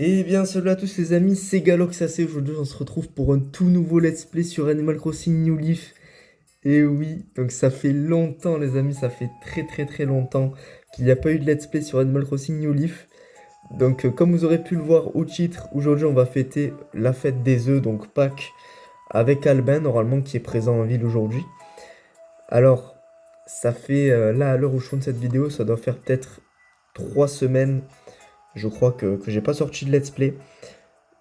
Et bien salut à tous les amis, c'est Galox AC. Aujourd'hui on se retrouve pour un tout nouveau let's play sur Animal Crossing New Leaf. Et oui, donc ça fait longtemps les amis, ça fait très longtemps qu'il n'y a pas eu de let's play sur Animal Crossing New Leaf. Donc comme vous aurez pu le voir au titre, aujourd'hui on va fêter la fête des œufs, donc Pâques, avec Albin normalement qui est présent en ville aujourd'hui. Alors, ça fait là à l'heure où je tourne cette vidéo, ça doit faire peut-être 3 semaines, je crois que j'ai pas sorti de let's play.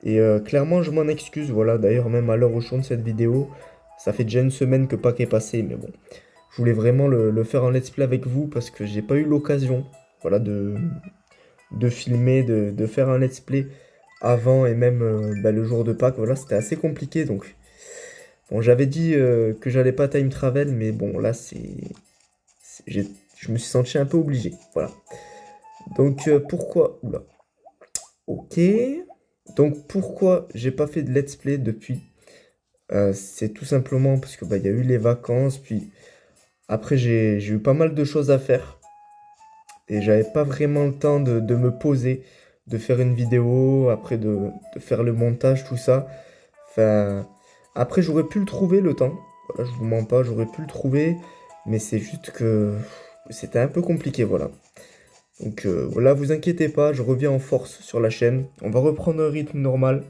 Et clairement, je m'en excuse. Voilà, d'ailleurs, même à l'heure où je tourne cette vidéo, ça fait déjà une semaine que Pâques est passé. Mais bon, je voulais vraiment le faire en let's play avec vous parce que j'ai pas eu l'occasion, voilà, de filmer, de faire un let's play avant et même bah, le jour de Pâques. Voilà, c'était assez compliqué. Donc, bon, j'avais dit que j'allais pas time travel, mais bon, là, je me suis senti un peu obligé. Voilà. Donc, pourquoi. Oula. Ok. Donc, pourquoi j'ai pas fait de let's play depuis? C'est tout simplement parce que bah, il y a eu les vacances, puis après j'ai eu pas mal de choses à faire et j'avais pas vraiment le temps de me poser, de faire une vidéo, après de faire le montage, tout ça. Enfin, après j'aurais pu le trouver le temps, voilà, je vous mens pas, j'aurais pu le trouver, mais c'est juste que c'était un peu compliqué, voilà. Donc voilà, vous inquiétez pas, je reviens en force sur la chaîne, on va reprendre un rythme normal,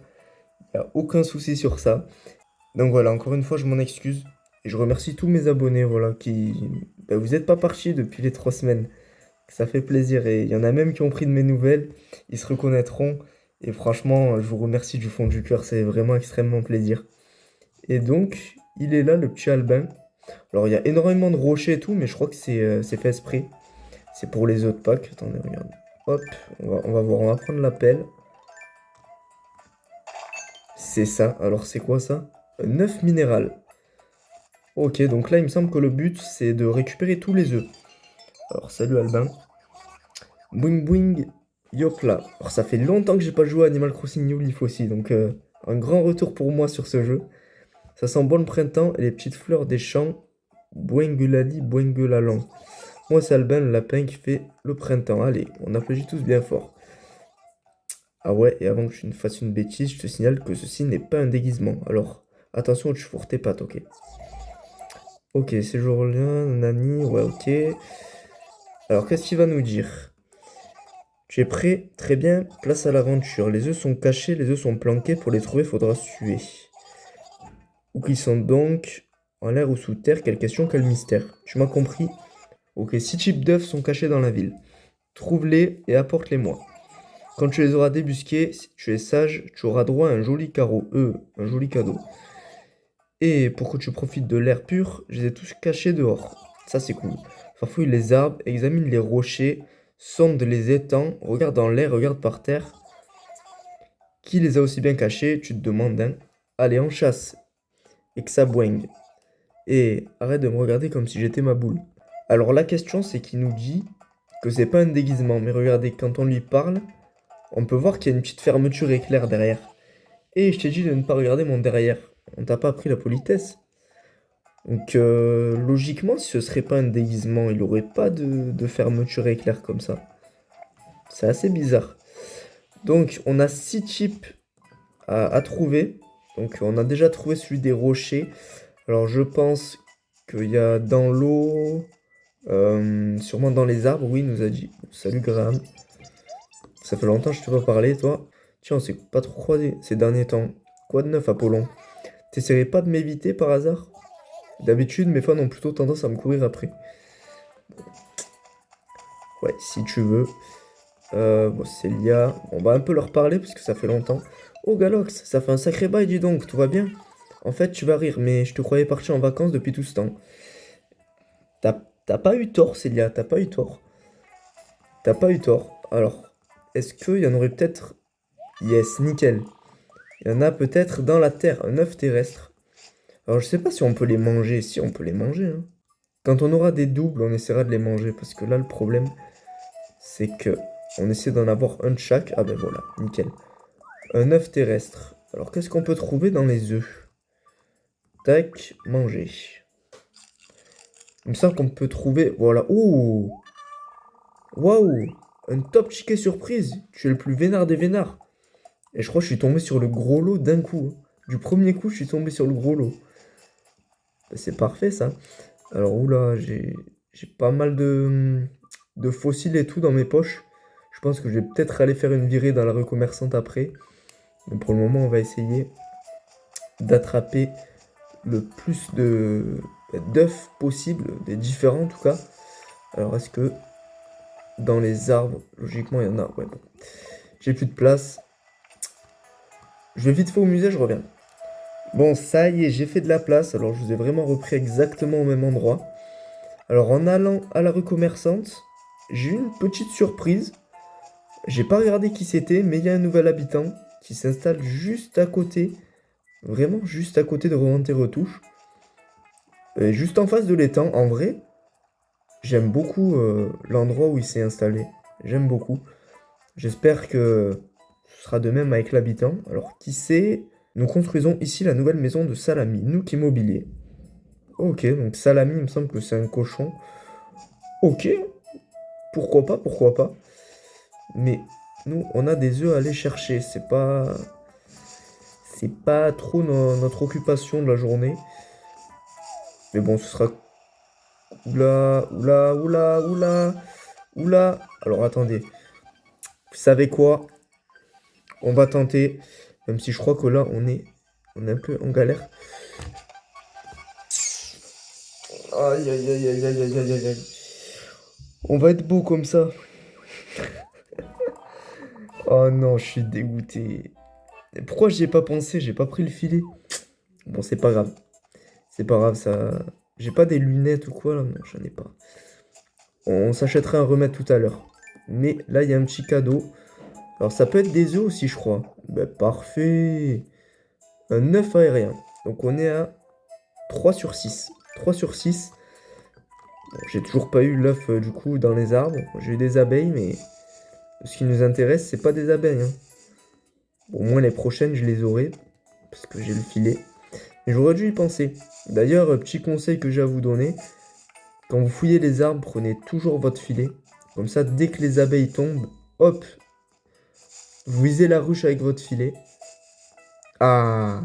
il n'y a aucun souci sur ça. Donc voilà, encore une fois, je m'en excuse. Et je remercie tous mes abonnés, voilà, qui... bah, vous n'êtes pas partis depuis les 3 semaines. Ça fait plaisir. Et il y en a même qui ont pris de mes nouvelles. Ils se reconnaîtront. Et franchement, je vous remercie du fond du cœur. C'est vraiment extrêmement plaisir. Et donc, il est là, le petit Albin. Alors, il y a énormément de rochers et tout, mais je crois que c'est fait exprès. C'est pour les autres packs. Attendez, regarde. Hop, on va voir. On va prendre l'appel. C'est ça. Alors, c'est quoi ça? Un œuf minéral. Ok, donc là, il me semble que le but, c'est de récupérer tous les œufs. Alors, salut Albin. Boing boing, yopla. Alors, ça fait longtemps que j'ai pas joué à Animal Crossing New Leaf aussi, donc un grand retour pour moi sur ce jeu. Ça sent bon le printemps et les petites fleurs des champs. Boingulali, boingulalan. Moi, c'est Albin, le lapin qui fait le printemps. Allez, on applaudit tous bien fort. Ah ouais, et avant que je ne fasse une bêtise, je te signale que ceci n'est pas un déguisement. Alors, attention, tu fourres tes pattes, ok? Ok, séjour-là, nani, ouais, ok. Alors, qu'est-ce qu'il va nous dire? Tu es prêt? Très bien, place à l'aventure. Les œufs sont cachés, les œufs sont planqués. Pour les trouver, faudra suer. Où qu'ils sont donc? En l'air ou sous terre? Quelle question, quel mystère? Tu m'as compris? Ok, 6 types d'œufs sont cachés dans la ville. Trouve-les et apporte-les-moi. Quand tu les auras débusqués, si tu es sage, tu auras droit à un joli carreau, un joli cadeau. Et pour que tu profites de l'air pur, je les ai tous cachés dehors. Ça, c'est cool. Farfouille les arbres, examine les rochers, sonde les étangs, regarde dans l'air, regarde par terre. Qui les a aussi bien cachés, tu te demandes, hein? Allez, en chasse, et que ça boigne. Et arrête de me regarder comme si j'étais ma boule. Alors la question, c'est qu'il nous dit que c'est pas un déguisement, mais regardez, quand on lui parle, on peut voir qu'il y a une petite fermeture éclair derrière. Et je t'ai dit de ne pas regarder mon derrière. On t'a pas appris la politesse. Donc logiquement, si ce serait pas un déguisement, il aurait pas de fermeture éclair comme ça. C'est assez bizarre. Donc on a 6 types à trouver. Donc on a déjà trouvé celui des rochers. Alors je pense qu'il y a dans l'eau, sûrement dans les arbres, oui, il nous a dit. Salut Graham. Ça fait longtemps que je t'ai pas parlé, toi. Tiens, on s'est pas trop croisés ces derniers temps. Quoi de neuf, Apollon? T'essaierais pas de m'éviter par hasard? D'habitude, mes fans ont plutôt tendance à me courir après. Ouais, si tu veux. Bon, c'est Lia. On va un peu leur parler parce que ça fait longtemps. Oh Galox, ça fait un sacré bail, dis donc, tout va bien? En fait, tu vas rire, mais je te croyais parti en vacances depuis tout ce temps. T'as pas eu tort, Célia, t'as pas eu tort. T'as pas eu tort. Alors, est-ce qu'il y en aurait peut-être... Yes, nickel. Il y en a peut-être dans la Terre, un œuf terrestre. Alors, je sais pas si on peut les manger. Si, on peut les manger, hein. Quand on aura des doubles, on essaiera de les manger. Parce que là, le problème, c'est que on essaie d'en avoir un de chaque. Ah ben voilà, nickel. Un œuf terrestre. Alors, qu'est-ce qu'on peut trouver dans les œufs? Tac, manger. Il me semble qu'on peut trouver... Voilà. Ouh! Waouh! Un top ticket surprise! Tu es le plus vénard des vénards. Et je crois que je suis tombé sur le gros lot d'un coup. Du premier coup, je suis tombé sur le gros lot. Bah, c'est parfait, ça. Alors, oula, j'ai pas mal de fossiles et tout dans mes poches. Je pense que je vais peut-être aller faire une virée dans la rue commerçante après. Mais pour le moment, on va essayer d'attraper le plus d'œufs possible, des différents en tout cas. Alors, est-ce que dans les arbres, logiquement, il y en a? Ouais, bon. J'ai plus de place. Je vais vite fait au musée, je reviens. Bon, ça y est, j'ai fait de la place. Alors, je vous ai vraiment repris exactement au même endroit. Alors, en allant à la rue commerçante, j'ai eu une petite surprise. J'ai pas regardé qui c'était, mais il y a un nouvel habitant qui s'installe juste à côté. Vraiment juste à côté de Revente et Retouche. Et juste en face de l'étang. En vrai, j'aime beaucoup l'endroit où il s'est installé. J'aime beaucoup. J'espère que ce sera de même avec l'habitant. Alors, qui sait? Nous construisons ici la nouvelle maison de Salami, Nook Immobilier. Ok, donc Salami, il me semble que c'est un cochon. Ok, pourquoi pas, pourquoi pas. Mais nous, on a des œufs à aller chercher. C'est pas trop notre occupation de la journée. Mais bon, ce sera... Oula, oula, oula, oula, oula. Alors, attendez. Vous savez quoi? On va tenter. Même si je crois que là, on est un peu en galère. Aïe, aïe, aïe, aïe, aïe, aïe, aïe, aïe, aïe. On va être beau comme ça. Oh non, je suis dégoûté. Et pourquoi j'y ai pas pensé? J'ai pas pris le filet. Bon, c'est pas grave. C'est pas grave, ça... J'ai pas des lunettes ou quoi, là? Non, j'en ai pas. On s'achètera un remède tout à l'heure. Mais là, il y a un petit cadeau. Alors, ça peut être des œufs aussi, je crois. Ben, parfait. Un œuf aérien. Donc, on est à 3 sur 6. 3 sur 6. Bon, j'ai toujours pas eu l'œuf, du coup, dans les arbres. J'ai eu des abeilles, mais ce qui nous intéresse, c'est pas des abeilles, hein. Bon, au moins, les prochaines, je les aurai. Parce que j'ai le filet. Mais j'aurais dû y penser. D'ailleurs, petit conseil que j'ai à vous donner. Quand vous fouillez les arbres, prenez toujours votre filet. Comme ça, dès que les abeilles tombent, hop, vous visez la ruche avec votre filet. Ah,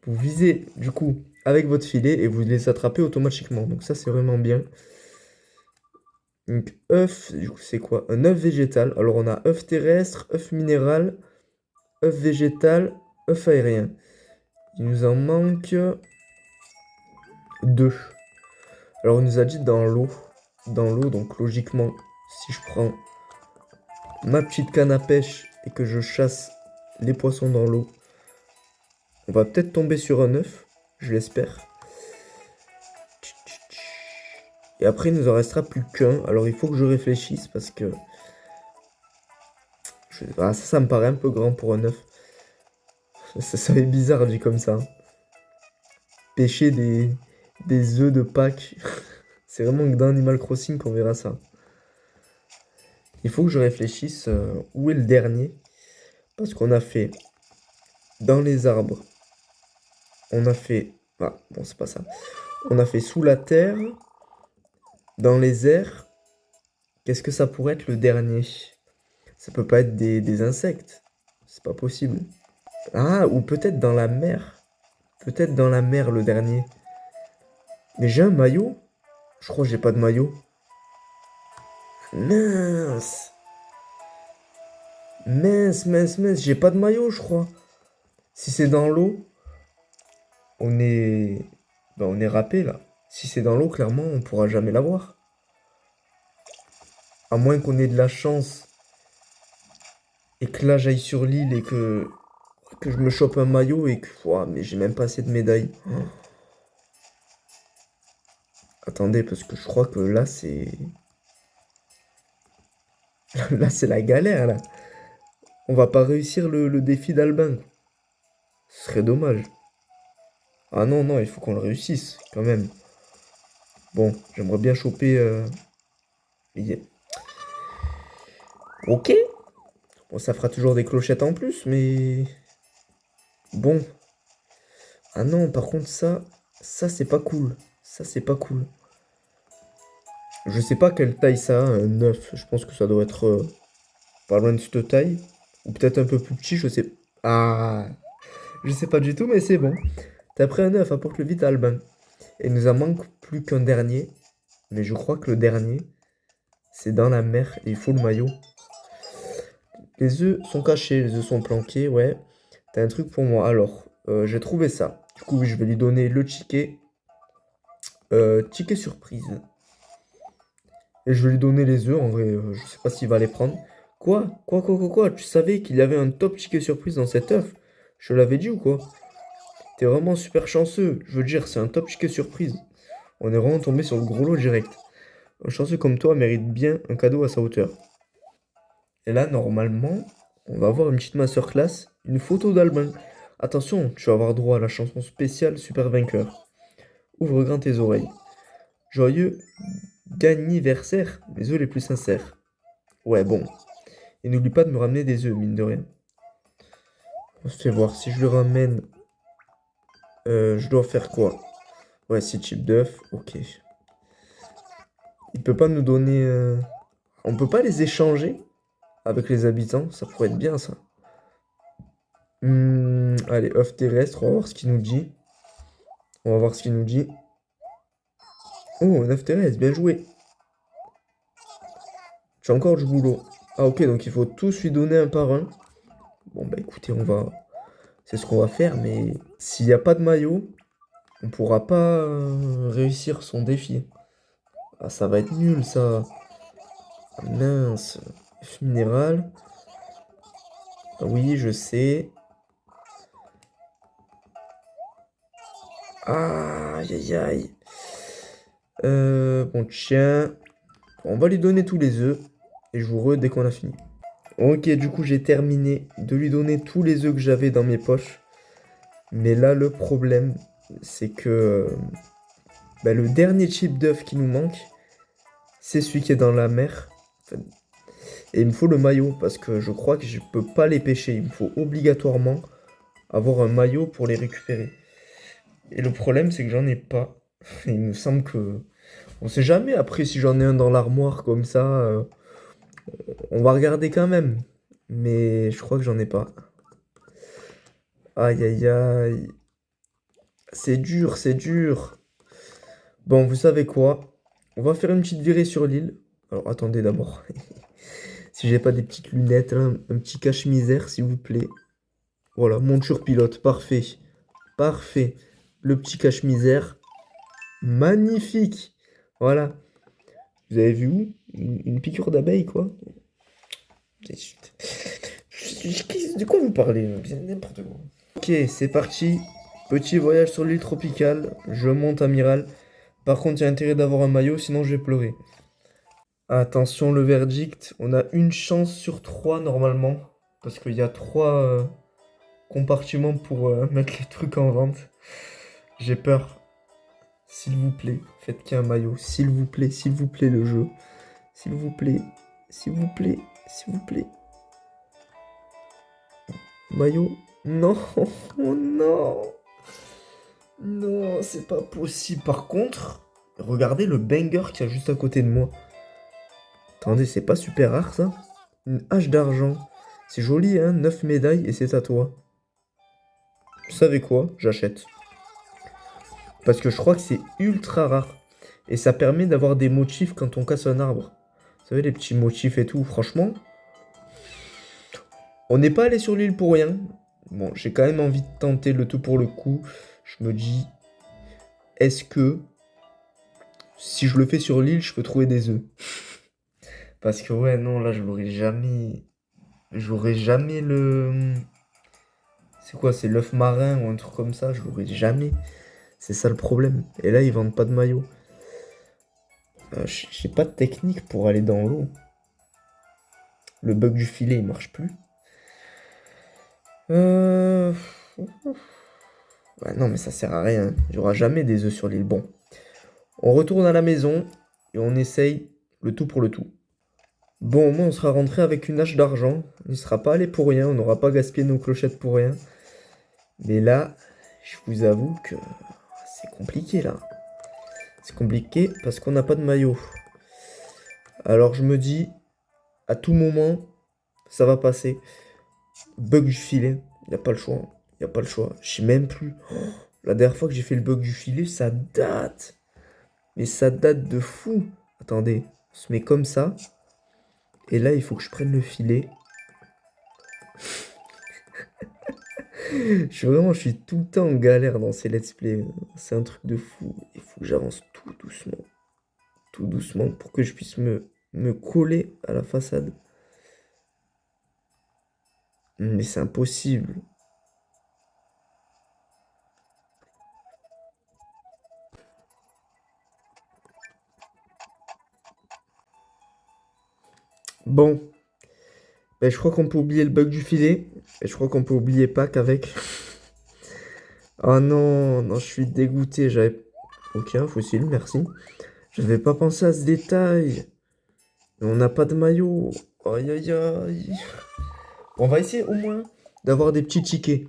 vous visez du coup avec votre filet et vous les attrapez automatiquement. Donc ça, c'est vraiment bien. Donc œuf, du coup, c'est quoi? Un œuf végétal. Alors on a œuf terrestre, œuf minéral, œuf végétal, œuf aérien. Il nous en manque deux. Alors on nous a dit dans l'eau. Dans l'eau, donc logiquement, si je prends ma petite canne à pêche et que je chasse les poissons dans l'eau, on va peut-être tomber sur un œuf, je l'espère. Et après, il nous en restera plus qu'un. Alors, il faut que je réfléchisse parce que... Ah, ça me paraît un peu grand pour un œuf. Ça fait bizarre dit comme ça, hein. Pêcher des œufs de Pâques. C'est vraiment que dans Animal Crossing qu'on verra ça. Il faut que je réfléchisse où est le dernier. Parce qu'on a fait dans les arbres. On a fait... Ah, bon, c'est pas ça. On a fait sous la terre. Dans les airs. Qu'est-ce que ça pourrait être le dernier? Ça peut pas être des insectes. C'est pas possible. Ah, ou peut-être dans la mer. Peut-être dans la mer le dernier. Mais j'ai un maillot? Je crois que j'ai pas de maillot. Mince. Mince, mince, mince. J'ai pas de maillot, je crois. Si c'est dans l'eau, on est... Ben, on est râpé, là. Si c'est dans l'eau, clairement, on pourra jamais l'avoir. À moins qu'on ait de la chance. Et que là, j'aille sur l'île et que je me chope un maillot et que... Ouah, mais j'ai même pas assez de médailles. Oh. Attendez, parce que je crois que là, c'est... Là, c'est la galère, là. On va pas réussir le défi d'Albin. Ce serait dommage. Ah non, non, il faut qu'on le réussisse, quand même. Bon, j'aimerais bien choper... yeah. Ok. Bon, ça fera toujours des clochettes en plus, mais... Bon. Ah non, par contre, ça, c'est pas cool. Ça, c'est pas cool. Je sais pas quelle taille ça a, un œuf. Je pense que ça doit être pas loin de cette taille. Ou peut-être un peu plus petit, je sais. Ah, je sais pas du tout, mais c'est bon. T'as pris un œuf, apporte-le vite à Albin. Et il nous en manque plus qu'un dernier. Mais je crois que le dernier, c'est dans la mer et il faut le maillot. Les œufs sont cachés, les œufs sont planqués, ouais. T'as un truc pour moi. Alors, j'ai trouvé ça. Du coup, oui, je vais lui donner le ticket. Ticket surprise. Et je vais lui donner les œufs. En vrai, je sais pas s'il va les prendre. Quoi? Quoi? Tu savais qu'il y avait un top ticket surprise dans cet œuf? Je l'avais dit ou quoi? T'es vraiment super chanceux. Je veux dire, c'est un top ticket surprise. On est vraiment tombé sur le gros lot direct. Un chanceux comme toi mérite bien un cadeau à sa hauteur. Et là, normalement, on va avoir une petite masterclass, une photo d'Albin. Attention, tu vas avoir droit à la chanson spéciale Super Vainqueur. Ouvre grand tes oreilles. Joyeux anniversaire, mes œufs les plus sincères. Ouais, bon. Et n'oublie pas de me ramener des œufs, mine de rien. On se fait voir. Si je le ramène, je dois faire quoi? Ouais, 6 chips d'œufs. Ok. Il peut pas nous donner... On peut pas les échanger avec les habitants? Ça pourrait être bien, ça. Allez, œuf terrestre, on va voir ce qu'il nous dit. On va voir ce qu'il nous dit. Oh, un œuf terrestre, bien joué. Tu as encore du boulot. Ah ok, donc il faut tous lui donner un par un. Bon bah écoutez, on va... C'est ce qu'on va faire, mais s'il n'y a pas de maillot, on pourra pas réussir son défi. Ah ça va être nul ça. Ah, mince. Œuf minéral. Ah, oui, je sais. Ah, aïe aïe aïe. Bon tiens. On va lui donner tous les œufs. Et je vous dès qu'on a fini. Ok, du coup j'ai terminé de lui donner tous les œufs que j'avais dans mes poches. Mais là le problème, c'est que bah, le dernier chip d'œuf qui nous manque, c'est celui qui est dans la mer. Enfin, et il me faut le maillot, parce que je crois que je peux pas les pêcher. Il me faut obligatoirement avoir un maillot pour les récupérer. Et le problème, c'est que j'en ai pas. Il me semble que... On sait jamais, après si j'en ai un dans l'armoire comme ça, on va regarder quand même. Mais je crois que j'en ai pas. Aïe aïe aïe. C'est dur, c'est dur. Bon, vous savez quoi? On va faire une petite virée sur l'île. Alors, attendez d'abord. Si j'ai pas des petites lunettes, là, un petit cache-misère, s'il vous plaît. Voilà, monture pilote, parfait. Parfait. Le petit cache-misère. Magnifique. Voilà. Vous avez vu où? Une piqûre d'abeille, quoi. De quoi vous parlez? C'est n'importe quoi. Ok, c'est parti. Petit voyage sur l'île tropicale. Je monte amiral. Par contre, il y a intérêt d'avoir un maillot, sinon je vais pleurer. Attention, le verdict. On a une chance sur trois normalement. Parce qu'il y a trois compartiments pour mettre les trucs en vente. J'ai peur. S'il vous plaît, faites qu'il y ait un maillot. S'il vous plaît, le jeu. S'il vous plaît, s'il vous plaît, s'il vous plaît. Maillot. Non, oh non. Non, c'est pas possible. Par contre, regardez le banger qu'il y a juste à côté de moi. Attendez, c'est pas super rare ça? Une hache d'argent. C'est joli, hein? 9 médailles et c'est à toi. Vous savez quoi? J'achète. Parce que je crois que c'est ultra rare. Et ça permet d'avoir des motifs quand on casse un arbre. Vous savez, les petits motifs et tout. Franchement, on n'est pas allé sur l'île pour rien. Bon, j'ai quand même envie de tenter le tout pour le coup. Je me dis, est-ce que si je le fais sur l'île, je peux trouver des œufs? Parce que ouais, non, là, je l'aurais jamais... J'aurais jamais le... C'est quoi, c'est l'œuf marin ou un truc comme ça? Je l'aurais jamais. C'est ça le problème. Et là, ils vendent pas de maillot. J'ai pas de technique pour aller dans l'eau. Le bug du filet, il marche plus. Ouais, non, mais ça sert à rien. Il y aura jamais des œufs sur l'île. Bon. On retourne à la maison et on essaye le tout pour le tout. Bon, au moins, on sera rentré avec une hache d'argent. On n'y sera pas allé pour rien. On n'aura pas gaspillé nos clochettes pour rien. Mais là, je vous avoue que c'est compliqué, là. C'est compliqué parce qu'on n'a pas de maillot. Alors, je me dis, à tout moment, ça va passer. Bug du filet. Il n'y a pas le choix. Il n'y a pas le choix. Je sais même plus. La dernière fois que j'ai fait le bug du filet, ça date. Mais ça date de fou. Attendez. On se met comme ça. Et là, il faut que je prenne le filet. Je suis tout le temps en galère dans ces let's play. C'est un truc de fou. Il faut que j'avance tout doucement. Tout doucement pour que je puisse me coller à la façade. Mais c'est impossible. Bon, ben, je crois qu'on peut oublier le bug du filet. Et je crois qu'on peut oublier Pâques avec. Ah non, non, je suis dégoûté. J'avais. Ok, un fossile, merci. J'avais pas pensé à ce détail. Mais on n'a pas de maillot. Aïe aïe aïe. On va essayer au moins d'avoir des petits tickets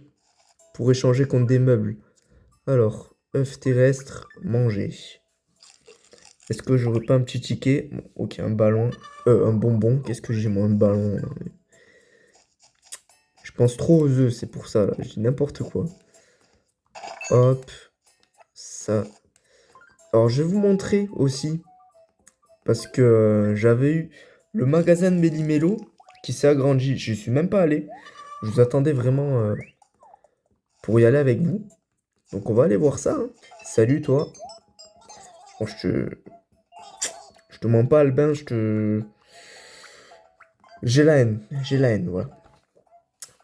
pour échanger contre des meubles. Alors, œuf terrestre, manger. Est-ce que j'aurais pas un petit ticket? Bon, ok, un ballon. Un bonbon. Qu'est-ce que j'ai moi, un ballon? Je pense trop aux œufs, c'est pour ça, là. Je dis n'importe quoi. Hop, ça. Alors, je vais vous montrer aussi, parce que j'avais eu le magasin de Méli-Mélo qui s'est agrandi. Je suis même pas allé. Je vous attendais vraiment pour y aller avec vous. Donc, on va aller voir ça, hein. Salut, toi. Bon, je te mens pas, Albin, je te... j'ai la haine, voilà.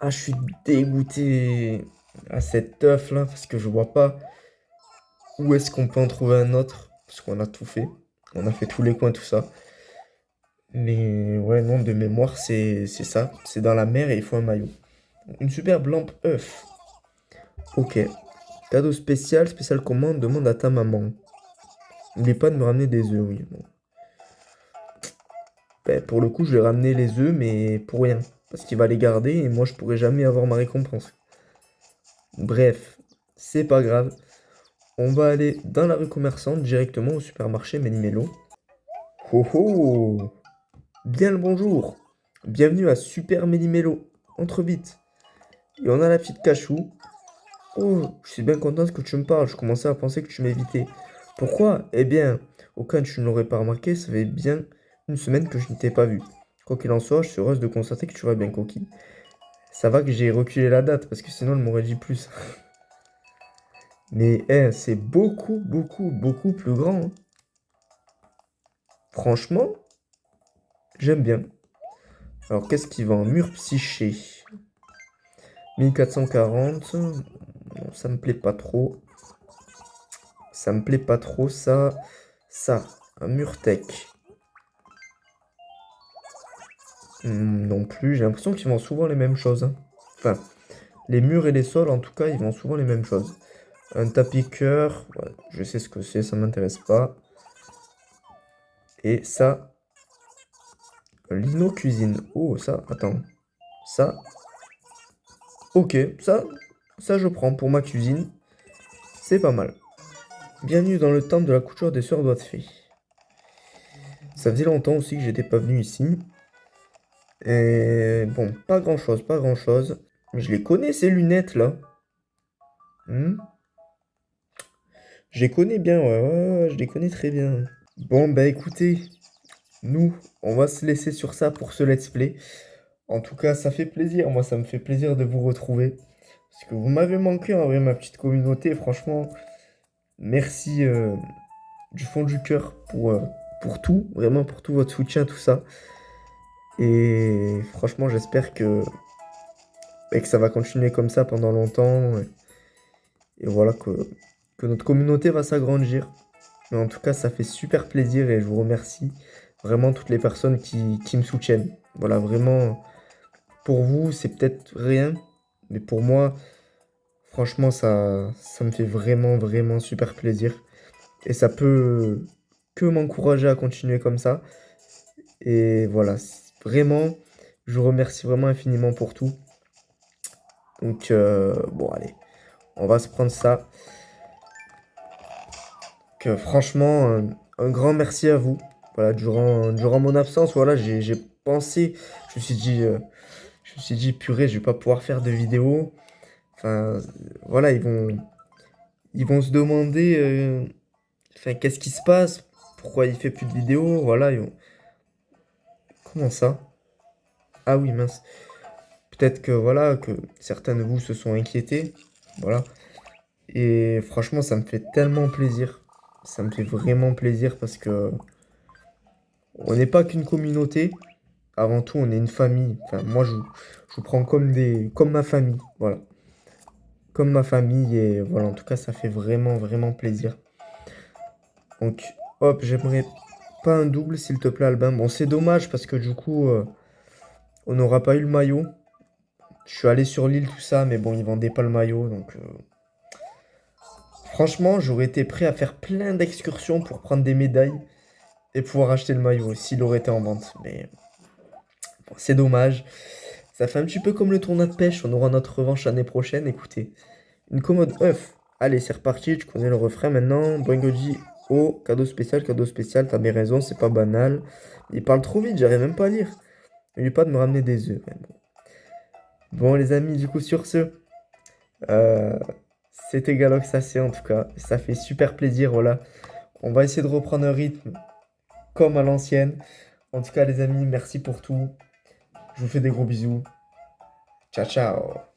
Ah, je suis dégoûté à cet œuf là parce que je vois pas où est-ce qu'on peut en trouver un autre parce qu'on a tout fait. On a fait tous les coins, tout ça. Mais ouais, non, de mémoire, c'est ça. C'est dans la mer et il faut un maillot. Une superbe lampe œuf. Ok. Cadeau spécial, spécial commande, demande à ta maman. N'oublie pas de me ramener des œufs, oui. Bon. Ben, pour le coup, je vais ramener les œufs, mais pour rien. Parce qu'il va les garder et moi, je pourrai jamais avoir ma récompense. Bref, c'est pas grave. On va aller dans la rue commerçante directement au supermarché Méli-Mélo. Oh oh! Bien le bonjour! Bienvenue à Super Méli-Mélo. Entre vite. Et on a la petite cachou. Oh, je suis bien contente que tu me parles. Je commençais à penser que tu m'évitais. Pourquoi? Eh bien, au cas où tu ne l'aurais pas remarqué, ça fait bien une semaine que je ne t'ai pas vu. Quoi qu'il en soit, je suis heureuse de constater que tu vas bien, Coquille. Ça va que j'ai reculé la date, parce que sinon elle m'aurait dit plus. Mais c'est beaucoup, beaucoup, beaucoup plus grand, hein. Franchement, j'aime bien. Alors, qu'est-ce qui vend? Mur psyché. 1440. Non, ça me plaît pas trop. Ça me plaît pas trop, ça. Ça, un mur tech. Non plus, j'ai l'impression qu'ils vendent souvent les mêmes choses, hein. Enfin, les murs et les sols, en tout cas, ils vendent souvent les mêmes choses. Un tapis cœur, ouais, je sais ce que c'est, ça m'intéresse pas. Et ça, lino cuisine. Oh, ça, attends. Ça, ok, ça je prends pour ma cuisine. C'est pas mal. Bienvenue dans le temple de la couture des sœurs doigts de fée. Ça faisait longtemps aussi que j'étais pas venu ici. Et bon, pas grand chose, pas grand chose. Mais je les connais ces lunettes là. Hmm, je les connais bien, ouais, ouais, ouais, je les connais très bien. Bon, bah écoutez, nous, on va se laisser sur ça pour ce let's play. En tout cas, ça fait plaisir. Moi, ça me fait plaisir de vous retrouver. Parce que vous m'avez manqué en vrai, ma petite communauté. Franchement, merci du fond du cœur pour tout. Vraiment pour tout votre soutien, tout ça. Et franchement, j'espère que ça va continuer comme ça pendant longtemps. Et voilà, que notre communauté va s'agrandir. Mais en tout cas, ça fait super plaisir et je vous remercie vraiment toutes les personnes qui me soutiennent. Voilà, vraiment, pour vous, c'est peut-être rien, mais pour moi, franchement, ça me fait vraiment, vraiment super plaisir. Et ça peut que m'encourager à continuer comme ça. Et voilà, vraiment, je vous remercie vraiment infiniment pour tout. Donc, bon, allez, on va se prendre ça. Que franchement, un grand merci à vous. Voilà, durant mon absence, voilà, j'ai pensé, je me suis dit, Je me suis dit, purée, je vais pas pouvoir faire de vidéo. Enfin, voilà, ils vont se demander, enfin, qu'est-ce qui se passe? Pourquoi il fait plus de vidéos? Voilà, comment ça? Ah oui, mince. Peut-être que voilà, que certains de vous se sont inquiétés. Voilà. Et franchement, ça me fait tellement plaisir. Ça me fait vraiment plaisir parce que on n'est pas qu'une communauté. Avant tout, on est une famille. Enfin, moi, je vous prends comme ma famille. Voilà. Comme ma famille. Et voilà, en tout cas, ça fait vraiment, vraiment plaisir. Donc, hop, j'aimerais pas un double, s'il te plaît, Albin. Bon, c'est dommage parce que du coup, on n'aura pas eu le maillot. Je suis allé sur l'île, tout ça, mais bon, ils vendaient pas le maillot. Donc, franchement, j'aurais été prêt à faire plein d'excursions pour prendre des médailles et pouvoir acheter le maillot s'il aurait été en vente. Mais bon, c'est dommage. Ça fait un petit peu comme le tournoi de pêche. On aura notre revanche l'année prochaine. Écoutez, une commode œuf. Allez, c'est reparti. Tu connais le refrain maintenant. Boingoji. Oh, cadeau spécial, cadeau spécial. T'as bien raison, c'est pas banal. Il parle trop vite, j'arrive même pas à lire. N'oublie pas de me ramener des œufs. Ouais, bon. Bon, les amis, du coup, sur ce, euh, c'était Galoxacé en tout cas. Ça fait super plaisir, voilà. On va essayer de reprendre un rythme comme à l'ancienne. En tout cas, les amis, merci pour tout. Je vous fais des gros bisous. Ciao, ciao.